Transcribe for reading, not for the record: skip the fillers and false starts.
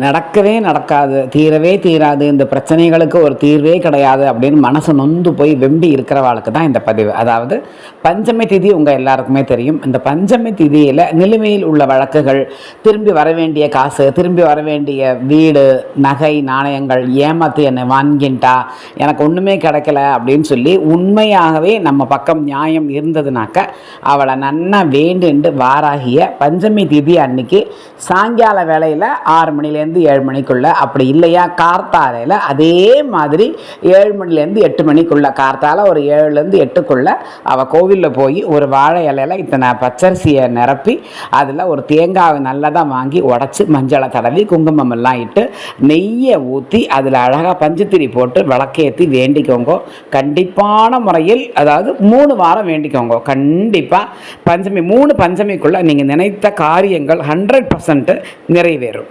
நடக்கவே நடக்காது, தீரவே தீராது, இந்த பிரச்சனைகளுக்கு ஒரு தீர்வே கிடையாது அப்படின்னு மனசு நொந்து போய் வெம்பி இருக்கிறவாளுக்கு தான் இந்த பதிவு. அதாவது பஞ்சமி திதி உங்கள் எல்லாருக்குமே தெரியும். இந்த பஞ்சமி திதியில் நிலுவையில் உள்ள வழக்குகள், திரும்பி வர வேண்டிய காசு, திரும்பி வர வேண்டிய வீடு, நகை, நாணயங்கள், ஏமாற்றி என்னை வாங்கிட்டா, எனக்கு ஒன்றுமே கிடைக்கல அப்படின்னு சொல்லி உண்மையாகவே நம்ம பக்கம் நியாயம் இருந்ததுனாக்க அவளை நன்னா வேண்டுண்டு வாராகிய பஞ்சமி திதி அன்னைக்கு சாயங்கால வேளையில் 6 மணிலேருந்து 7 மணிக்குள்ளே, அப்படி இல்லையா கார்த்தாலையில் அதே மாதிரி 7 மணிலேருந்து 8 மணிக்குள்ளே, கார்த்தால ஒரு 7லேருந்து 8க்குள்ளே அவள் கோவிலில் போய் ஒரு வாழை இலையில் இத்தனை பச்சரிசியை நிரப்பி அதில் ஒரு தேங்காவை நல்லதாக வாங்கி உடச்சி மஞ்சளை தடவி குங்குமம் எல்லாம் இட்டு நெய்யை ஊற்றி அதில் அழகாக பஞ்சுத்திரி போட்டு விளக்கேற்றி வேண்டிக்கோங்க. கண்டிப்பான முறையில், அதாவது 3 வாரம் வேண்டிக்கோங்க. கண்டிப்பாக பஞ்சமி 3 பஞ்சமிக்குள்ளே நீங்கள் நினைத்த காரியங்கள் 100% நிறைவேறும்.